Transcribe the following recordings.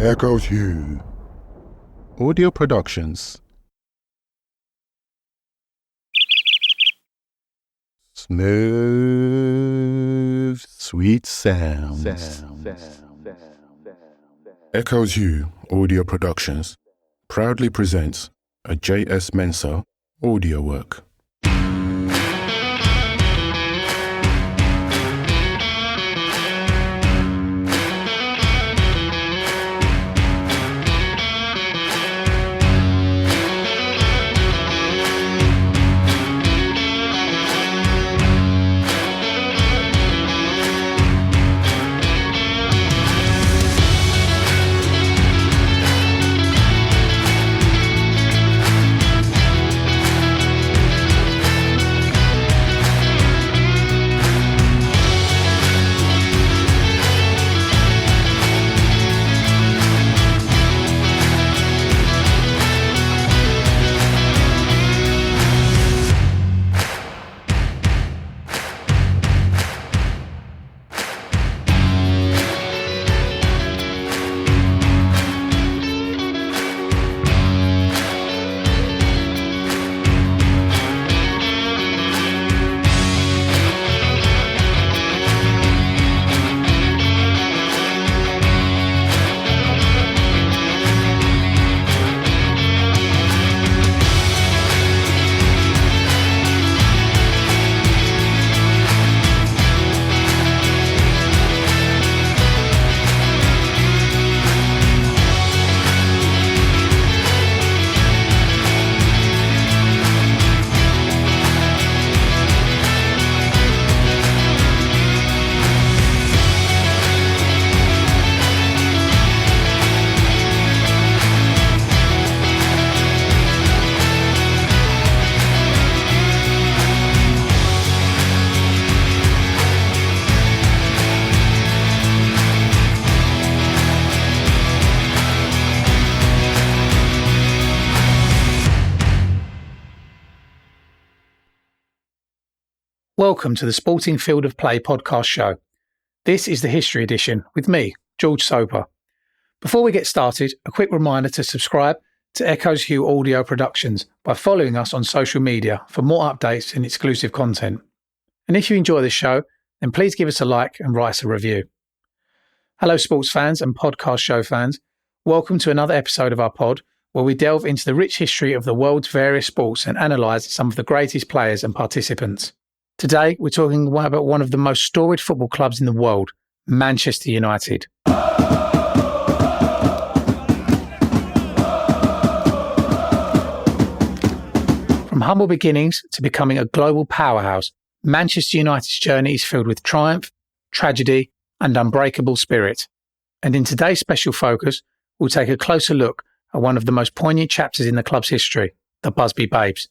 Echoes Hugh. Audio Productions. Smooth, sweet sounds. Echoes Hugh Audio Productions proudly presents a J.S. Mensah audio work. Welcome to the Sporting Field of Play podcast show. This is the History Edition with me, George Soper. Before we get started, a quick reminder to subscribe to Echoes Hugh Audio Productions by following us on social media for more updates and exclusive content. And if you enjoy this show, then please give us a like and write us a review. Hello sports fans and podcast show fans. Welcome to another episode of our pod where we delve into the rich history of the world's various sports and analyse some of the greatest players and participants. Today, we're talking about one of the most storied football clubs in the world, Manchester United. From humble beginnings to becoming a global powerhouse, Manchester United's journey is filled with triumph, tragedy, and unbreakable spirit. And in today's special focus, we'll take a closer look at one of the most poignant chapters in the club's history, the Busby Babes.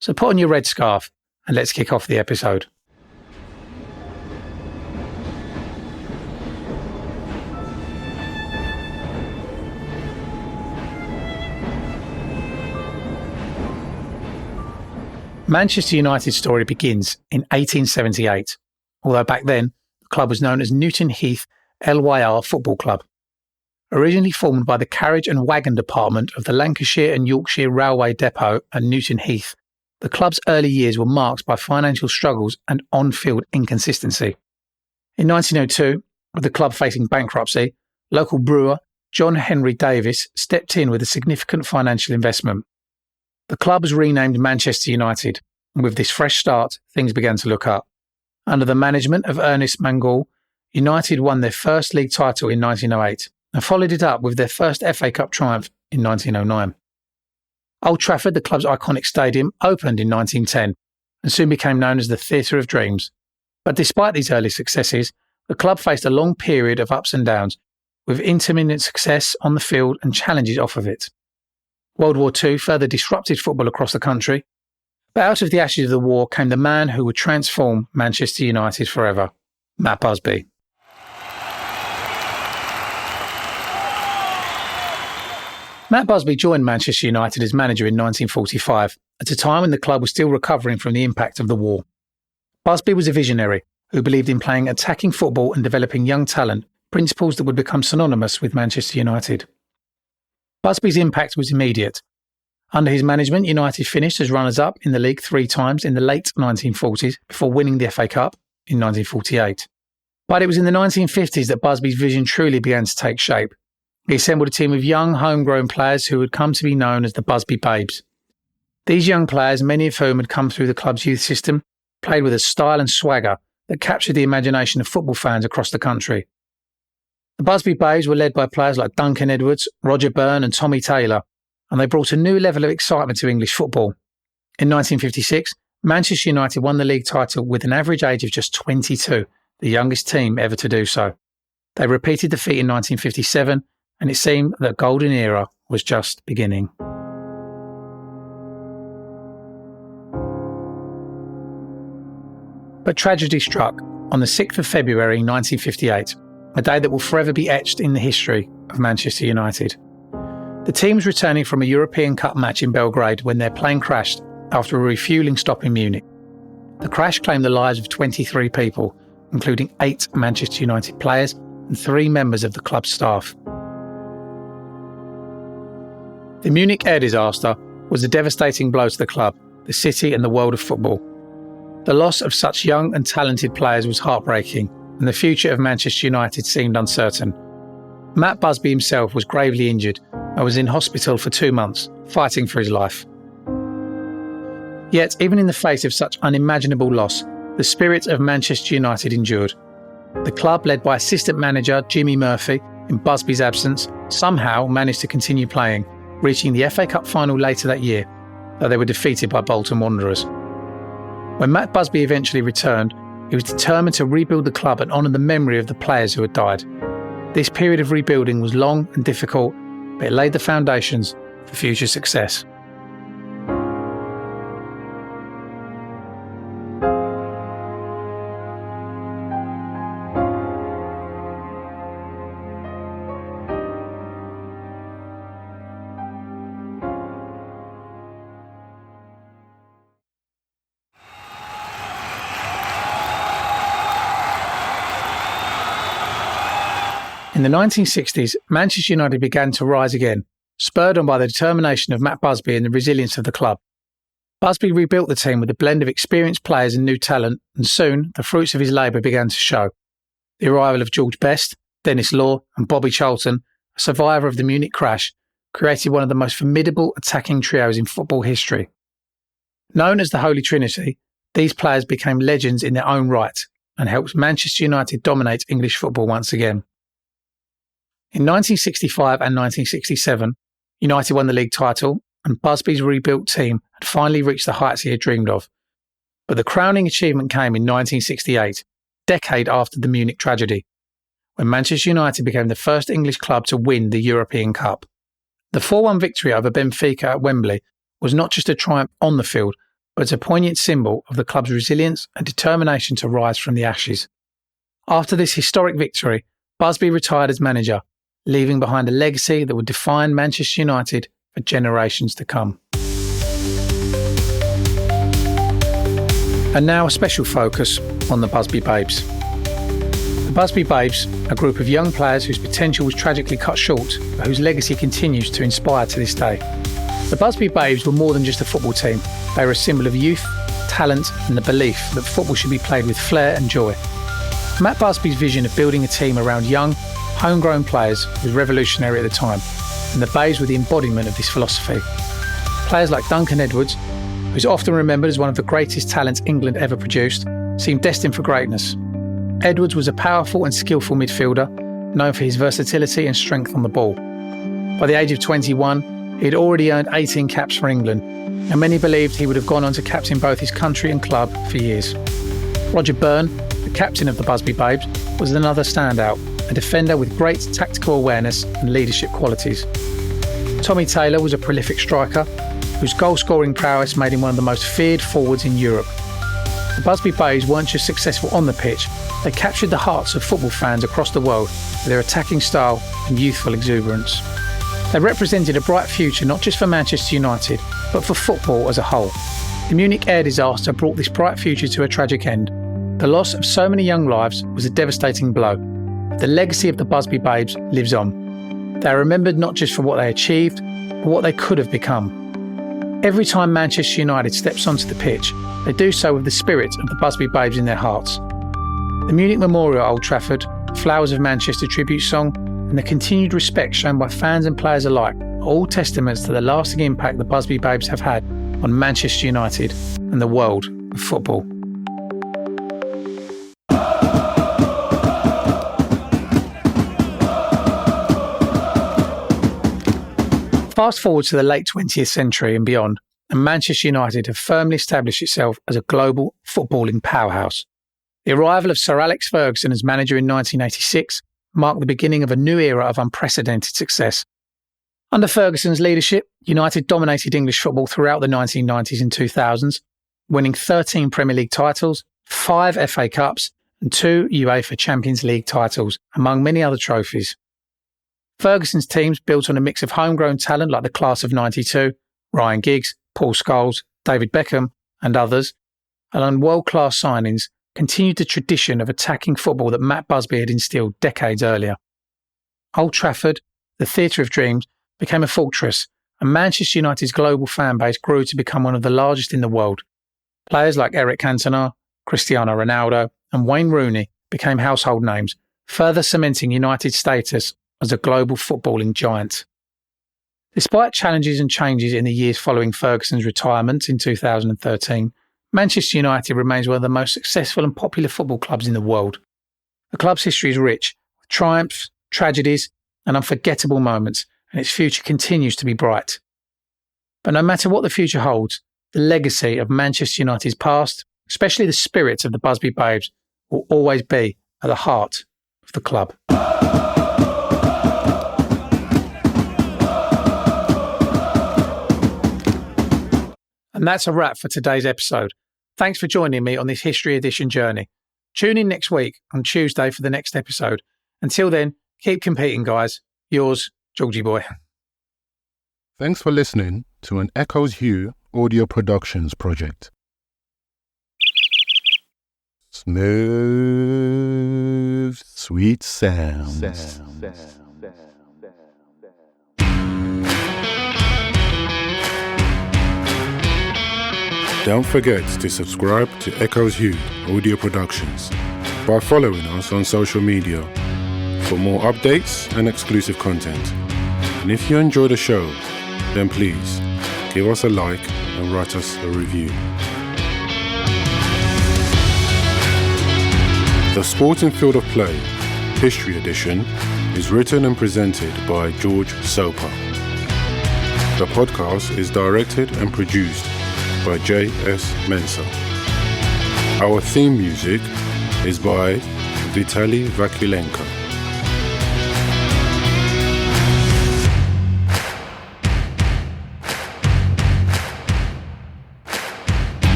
So put on your red scarf, and let's kick off the episode. Manchester United's story begins in 1878, although back then the club was known as Newton Heath LYR Football Club. Originally formed by the carriage and wagon department of the Lancashire and Yorkshire Railway Depot at Newton Heath, the club's early years were marked by financial struggles and on-field inconsistency. In 1902, with the club facing bankruptcy, local brewer John Henry Davis stepped in with a significant financial investment. The club was renamed Manchester United, and with this fresh start, things began to look up. Under the management of Ernest Mangall, United won their first league title in 1908 and followed it up with their first FA Cup triumph in 1909. Old Trafford, the club's iconic stadium, opened in 1910 and soon became known as the Theatre of Dreams. But despite these early successes, the club faced a long period of ups and downs, with intermittent success on the field and challenges off of it. World War II further disrupted football across the country, but out of the ashes of the war came the man who would transform Manchester United forever, Matt Busby. Matt Busby joined Manchester United as manager in 1945, at a time when the club was still recovering from the impact of the war. Busby was a visionary who believed in playing attacking football and developing young talent principles that would become synonymous with Manchester United. Busby's impact was immediate. Under his management, United finished as runners-up in the league 3 times in the late 1940s before winning the FA Cup in 1948. But it was in the 1950s that Busby's vision truly began to take shape. He assembled a team of young, homegrown players who had come to be known as the Busby Babes. These young players, many of whom had come through the club's youth system, played with a style and swagger that captured the imagination of football fans across the country. The Busby Babes were led by players like Duncan Edwards, Roger Byrne and Tommy Taylor, and they brought a new level of excitement to English football. In 1956, Manchester United won the league title with an average age of just 22, the youngest team ever to do so. They repeated the feat in 1957, and it seemed that golden era was just beginning. But tragedy struck on the 6th of February 1958, a day that will forever be etched in the history of Manchester United. The team was returning from a European Cup match in Belgrade when their plane crashed after a refuelling stop in Munich. The crash claimed the lives of 23 people, including 8 Manchester United players and 3 members of the club's staff. The Munich air disaster was a devastating blow to the club, the city and the world of football. The loss of such young and talented players was heartbreaking, and the future of Manchester United seemed uncertain. Matt Busby himself was gravely injured and was in hospital for 2 months, fighting for his life. Yet, even in the face of such unimaginable loss, the spirit of Manchester United endured. The club, led by assistant manager Jimmy Murphy, in Busby's absence, somehow managed to continue playing, reaching the FA Cup final later that year, though they were defeated by Bolton Wanderers. When Matt Busby eventually returned, he was determined to rebuild the club and honour the memory of the players who had died. This period of rebuilding was long and difficult, but it laid the foundations for future success. In the 1960s, Manchester United began to rise again, spurred on by the determination of Matt Busby and the resilience of the club. Busby rebuilt the team with a blend of experienced players and new talent, and soon the fruits of his labour began to show. The arrival of George Best, Dennis Law and Bobby Charlton, a survivor of the Munich crash, created one of the most formidable attacking trios in football history. Known as the Holy Trinity, these players became legends in their own right and helped Manchester United dominate English football once again. In 1965 and 1967, United won the league title and Busby's rebuilt team had finally reached the heights he had dreamed of. But the crowning achievement came in 1968, a decade after the Munich tragedy, when Manchester United became the first English club to win the European Cup. The 4-1 victory over Benfica at Wembley was not just a triumph on the field, but a poignant symbol of the club's resilience and determination to rise from the ashes. After this historic victory, Busby retired as manager, leaving behind a legacy that would define Manchester United for generations to come. And now a special focus on the Busby Babes. The Busby Babes, a group of young players whose potential was tragically cut short, but whose legacy continues to inspire to this day. The Busby Babes were more than just a football team. They were a symbol of youth, talent and the belief that football should be played with flair and joy. Matt Busby's vision of building a team around young, homegrown players was revolutionary at the time, and the Babes were the embodiment of this philosophy. Players like Duncan Edwards, who's often remembered as one of the greatest talents England ever produced, seemed destined for greatness. Edwards was a powerful and skillful midfielder, known for his versatility and strength on the ball. By the age of 21, he had already earned 18 caps for England, and many believed he would have gone on to captain both his country and club for years. Roger Byrne, the captain of the Busby Babes, was another standout, a defender with great tactical awareness and leadership qualities. Tommy Taylor was a prolific striker, whose goal-scoring prowess made him one of the most feared forwards in Europe. The Busby Babes weren't just successful on the pitch, they captured the hearts of football fans across the world with their attacking style and youthful exuberance. They represented a bright future not just for Manchester United, but for football as a whole. The Munich air disaster brought this bright future to a tragic end. The loss of so many young lives was a devastating blow, The legacy of the Busby Babes lives on. They are remembered not just for what they achieved, but what they could have become. Every time Manchester United steps onto the pitch, they do so with the spirit of the Busby Babes in their hearts. The Munich Memorial at Old Trafford, Flowers of Manchester tribute song, and the continued respect shown by fans and players alike are all testaments to the lasting impact the Busby Babes have had on Manchester United and the world of football. Fast forward to the late 20th century and beyond, and Manchester United have firmly established itself as a global footballing powerhouse. The arrival of Sir Alex Ferguson as manager in 1986 marked the beginning of a new era of unprecedented success. Under Ferguson's leadership, United dominated English football throughout the 1990s and 2000s, winning 13 Premier League titles, 5 FA Cups and 2 UEFA Champions League titles, among many other trophies. Ferguson's teams, built on a mix of homegrown talent like the class of '92, Ryan Giggs, Paul Scholes, David Beckham and others, along world-class signings, continued the tradition of attacking football that Matt Busby had instilled decades earlier. Old Trafford, the theatre of dreams, became a fortress, and Manchester United's global fan base grew to become one of the largest in the world. Players like Eric Cantona, Cristiano Ronaldo and Wayne Rooney became household names, further cementing United's status as a global footballing giant. Despite challenges and changes in the years following Ferguson's retirement in 2013, Manchester United remains one of the most successful and popular football clubs in the world. The club's history is rich, with triumphs, tragedies and unforgettable moments, and its future continues to be bright. But no matter what the future holds, the legacy of Manchester United's past, especially the spirit of the Busby Babes, will always be at the heart of the club. And that's a wrap for today's episode. Thanks for joining me on this History Edition journey. Tune in next week on Tuesday for the next episode. Until then, keep competing, guys. Yours, Georgie Boy. Thanks for listening to an Echoes Hue audio productions project. Smooth, sweet sounds. Don't forget to subscribe to Echoes Hue Audio Productions by following us on social media for more updates and exclusive content. And if you enjoy the show, then please give us a like and write us a review. The Sporting Field of Play History Edition is written and presented by George Soper. The podcast is directed and produced by J.S. Mensah. Our theme music is by Vitaly Vakulenko.